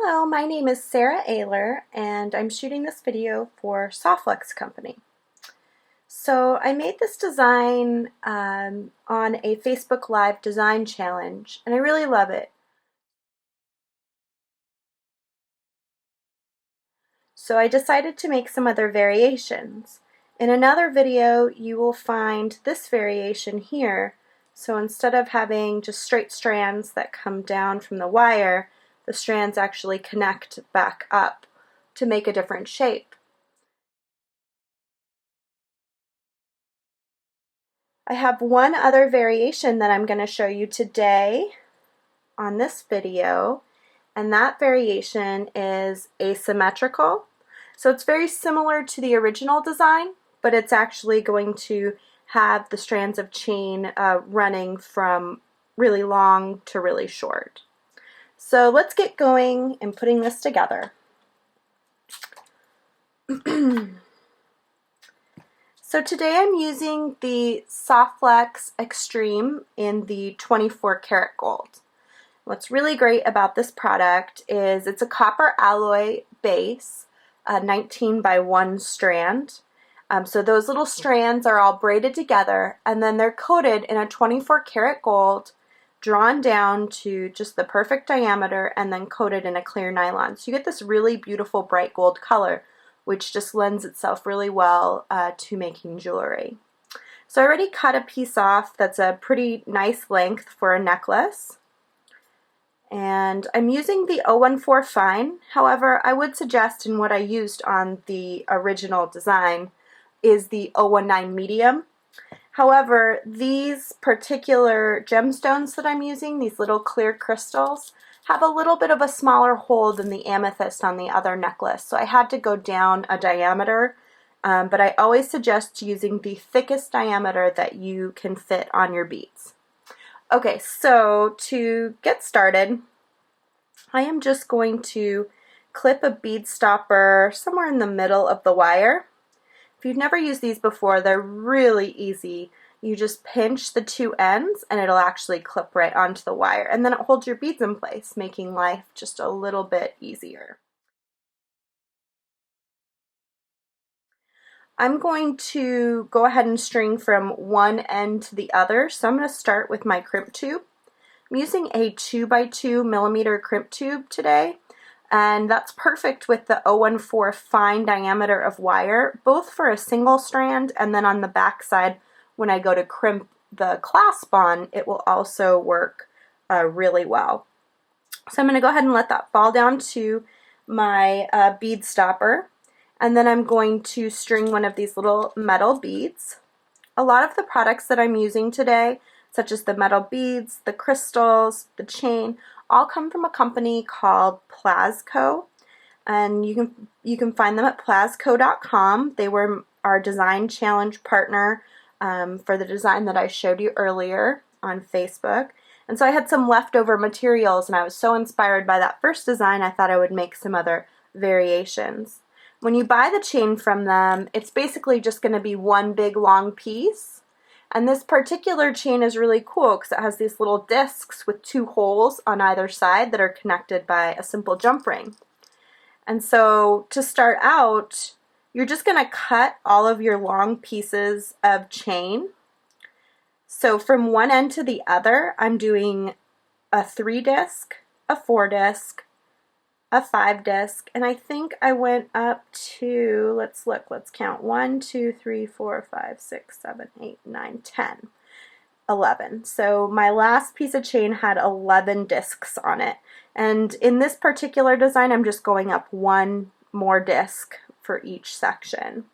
Hello, my name is Sarah Ayler and I'm shooting this video for Softflex Company. So I made this design on a Facebook Live design challenge and I really love it. So I decided to make some other variations. In another video you will find this variation here. So instead of having just straight strands that come down from the wire, the strands actually connect back up to make a different shape. I have one other variation that I'm going to show you today on this video, and that variation is asymmetrical. So it's very similar to the original design, but it's actually going to have the strands of chain running from really long to really short. So let's get going and putting this together. So today I'm using the Softflex Extreme in the 24 karat gold. What's really great about this product is it's a copper alloy base, 19 by 1 strand. So those little strands are all braided together and then they're coated in a 24 karat gold, drawn down to just the perfect diameter and then coated in a clear nylon. So you get this really beautiful bright gold color, which just lends itself really well to making jewelry. So I already cut a piece off that's a pretty nice length for a necklace. And I'm using the 014 fine. However, I would suggest, and what I used on the original design is the 019 medium. However, these particular gemstones that I'm using, these little clear crystals, have a little bit of a smaller hole than the amethyst on the other necklace. So I had to go down a diameter, but I always suggest using the thickest diameter that you can fit on your beads. Okay, so to get started, I am just going to clip a bead stopper somewhere in the middle of the wire. If you've never used these before, they're really easy. You just pinch the two ends and it'll actually clip right onto the wire, and then it holds your beads in place, making life just a little bit easier. I'm going to go ahead and string from one end to the other, so I'm going to start with my crimp tube. I'm using a 2 by 2 millimeter crimp tube today, and that's perfect with the 014 fine diameter of wire, both for a single strand and then on the back side when I go to crimp the clasp on, it will also work really well. So I'm going to go ahead and let that fall down to my bead stopper, and then I'm going to string one of these little metal beads. A lot of the products that I'm using today, such as the metal beads, the crystals, the chain, all come from a company called Plazko, and you can find them at plazko.com. They were our design challenge partner for the design that I showed you earlier on Facebook. And so I had some leftover materials and I was so inspired by that first design I thought I would make some other variations. When you buy the chain from them, it's basically just going to be one big long piece. And this particular chain is really cool because it has these little discs with two holes on either side that are connected by a simple jump ring. And so to start out, you're just going to cut all of your long pieces of chain. So from one end to the other, I'm doing a 3 disc, a 4 disc, a 5 disc, and I think I went up to, let's count, 1, 2, 3, 4, 5, 6, 7, 8, 9, 10, 11. So my last piece of chain had 11 discs on it. And in this particular design, I'm just going up one more disc for each section.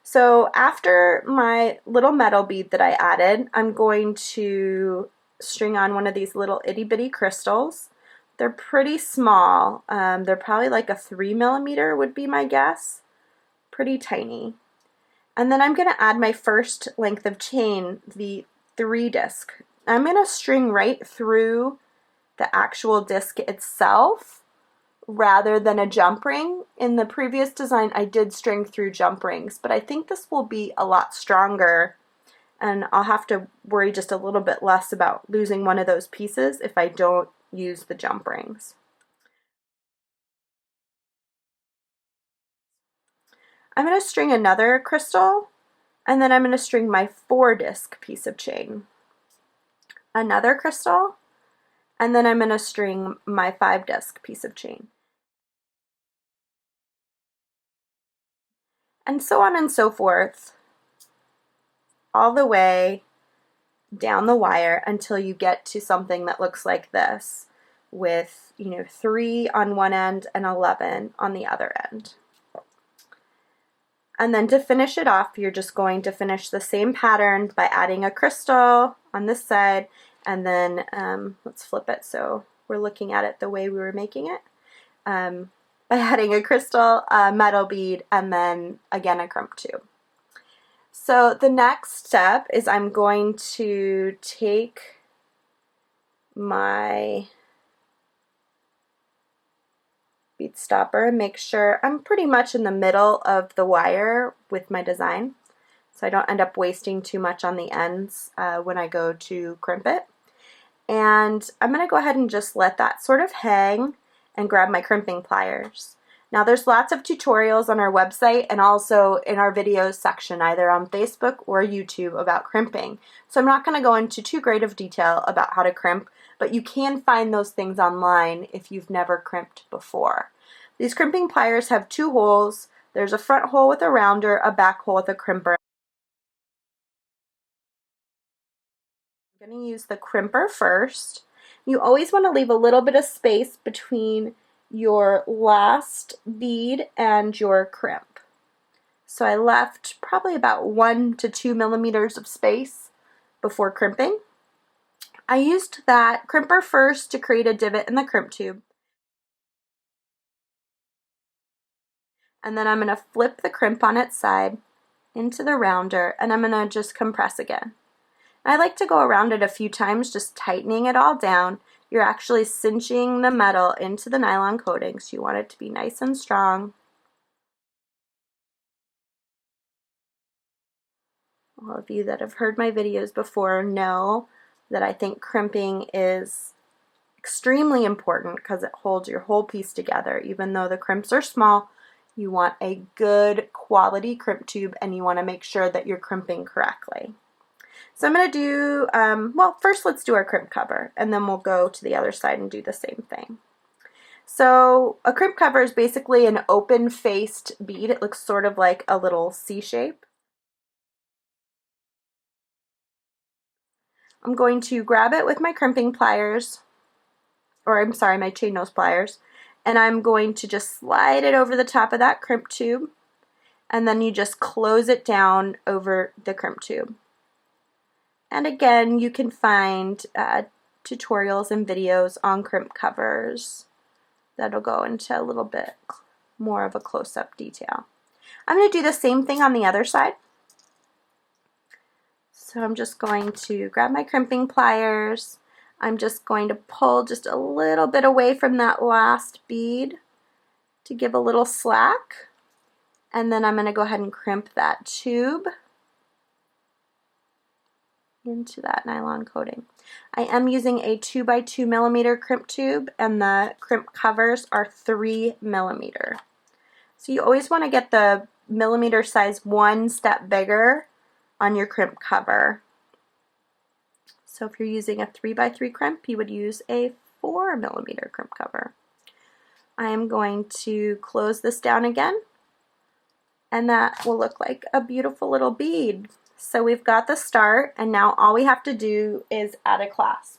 So after my little metal bead that I added, I'm going to string on one of these little itty bitty crystals. They're pretty small. They're probably like a 3 millimeter would be my guess. Pretty tiny. And then I'm going to add my first length of chain, the 3 disc. I'm going to string right through the actual disc itself rather than a jump ring. In the previous design I did string through jump rings, but I think this will be a lot stronger and I'll have to worry just a little bit less about losing one of those pieces if I don't use the jump rings. I'm going to string another crystal, and then I'm going to string my 4-disc piece of chain. Another crystal, and then I'm going to string my 5-disc piece of chain. And so on and so forth, all the way down the wire until you get to something that looks like this with, 3 on one end and 11 on the other end. And then to finish it off, you're just going to finish the same pattern by adding a crystal on this side, and then let's flip it so we're looking at it the way we were making it. By adding a crystal, a metal bead, and then again a crimp tube. So the next step is I'm going to take my bead stopper and make sure I'm pretty much in the middle of the wire with my design, so I don't end up wasting too much on the ends when I go to crimp it. And I'm going to go ahead and just let that sort of hang and grab my crimping pliers. Now there's lots of tutorials on our website and also in our videos section, either on Facebook or YouTube, about crimping. So I'm not going to go into too great of detail about how to crimp, but you can find those things online if you've never crimped before. These crimping pliers have 2 holes. There's a front hole with a rounder, a back hole with a crimper. I'm going to use the crimper first. You always want to leave a little bit of space between your last bead and your crimp. So I left probably about 1 to 2 millimeters of space before crimping. I used that crimper first to create a divot in the crimp tube. And then I'm going to flip the crimp on its side into the rounder, and I'm going to just compress again. I like to go around it a few times, just tightening it all down. You're actually cinching the metal into the nylon coating, so you want it to be nice and strong. All of you that have heard my videos before know that I think crimping is extremely important because it holds your whole piece together. Even though the crimps are small, you want a good quality crimp tube, and you want to make sure that you're crimping correctly. So I'm going to do, well, first let's do our crimp cover, and then we'll go to the other side and do the same thing. So a crimp cover is basically an open-faced bead. It looks sort of like a little C shape. I'm going to grab it with my crimping pliers, or I'm sorry, my chain nose pliers, and I'm going to just slide it over the top of that crimp tube, and then you just close it down over the crimp tube. And again, you can find tutorials and videos on crimp covers that'll go into a little bit more of a close-up detail. I'm going to do the same thing on the other side. So I'm just going to grab my crimping pliers. I'm just going to pull just a little bit away from that last bead to give a little slack. And then I'm going to go ahead and crimp that tube into that nylon coating. I am using a 2 by 2 millimeter crimp tube, and the crimp covers are 3 millimeter. So you always want to get the millimeter size 1 step bigger on your crimp cover. So if you're using a 3 by 3 crimp, you would use a 4 millimeter crimp cover. I am going to close this down again, and that will look like a beautiful little bead. So we've got the start, and now all we have to do is add a clasp.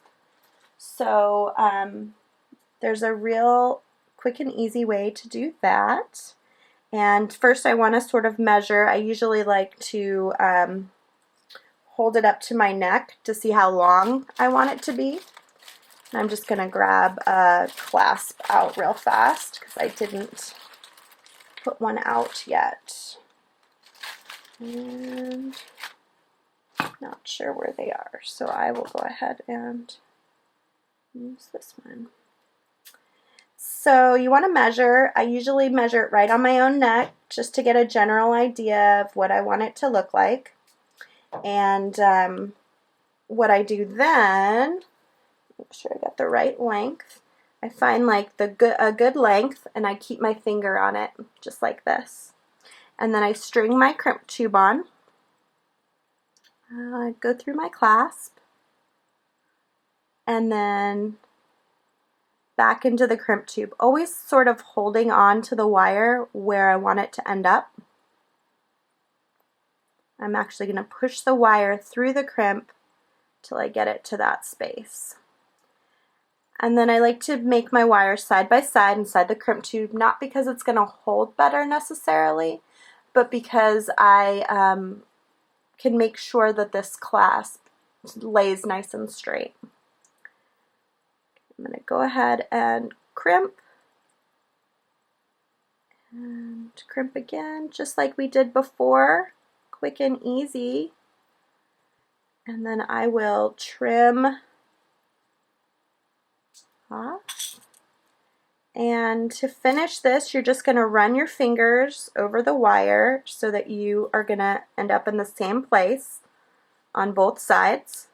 So there's a real quick and easy way to do that. And first I want to sort of measure. I usually like to hold it up to my neck to see how long I want it to be. And I'm just going to grab a clasp out real fast because I didn't put one out yet. And not sure where they are, so I will go ahead and use this one. So you want to measure. I usually measure it right on my own neck just to get a general idea of what I want it to look like. And what I do then, make sure I got the right length. I find like a good length, and I keep my finger on it just like this. and then I string my crimp tube on. Go through my clasp, and then back into the crimp tube, always sort of holding on to the wire where I want it to end up. I'm actually going to push the wire through the crimp till I get it to that space. And then I like to make my wire side by side inside the crimp tube, not because it's going to hold better necessarily, but because I can make sure that this clasp lays nice and straight. I'm going to go ahead and crimp, and crimp again, just like we did before, quick and easy. And then I will trim off. And to finish this, you're just going to run your fingers over the wire so that you are going to end up in the same place on both sides.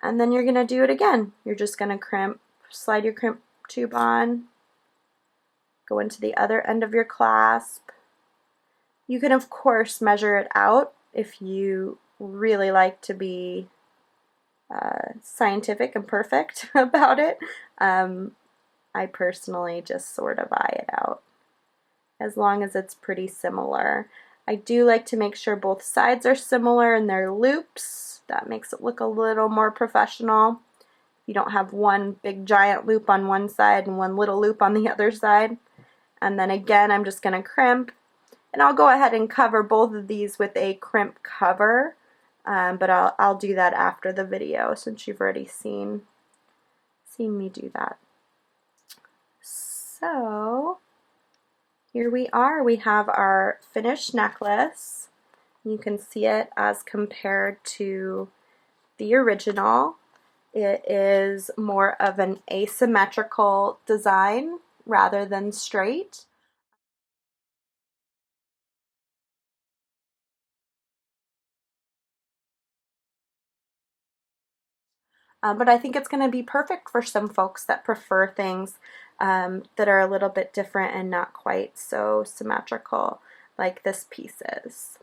And then you're going to do it again. You're just going to crimp, slide your crimp tube on, go into the other end of your clasp. You can of course measure it out if you really like to be scientific and perfect about it. I personally just sort of eye it out, as long as it's pretty similar. I do like to make sure both sides are similar in their loops. That makes it look a little more professional. You don't have one big giant loop on one side and one little loop on the other side. And then again, I'm just going to crimp, and I'll go ahead and cover both of these with a crimp cover, but I'll do that after the video since you've already seen me do that. So here we are. We have our finished necklace. You can see it as compared to the original. It is more of an asymmetrical design rather than straight. But I think it's going to be perfect for some folks that prefer things that are a little bit different and not quite so symmetrical like this piece is.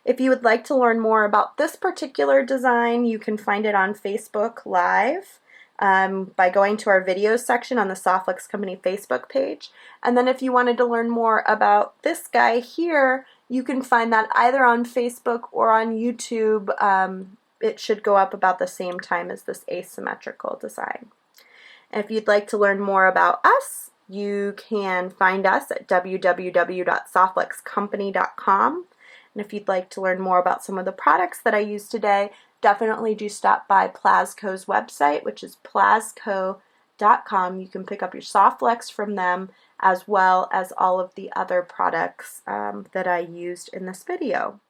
If you would like to learn more about this particular design, you can find it on Facebook Live by going to our videos section on the Softflex Company Facebook page. And then if you wanted to learn more about this guy here, you can find that either on Facebook or on YouTube. It should go up about the same time as this asymmetrical design. And if you'd like to learn more about us, you can find us at www.softflexcompany.com. And if you'd like to learn more about some of the products that I used today, definitely do stop by Plazko's website, which is plazko.com. You can pick up your Softflex from them, as well as all of the other products that I used in this video.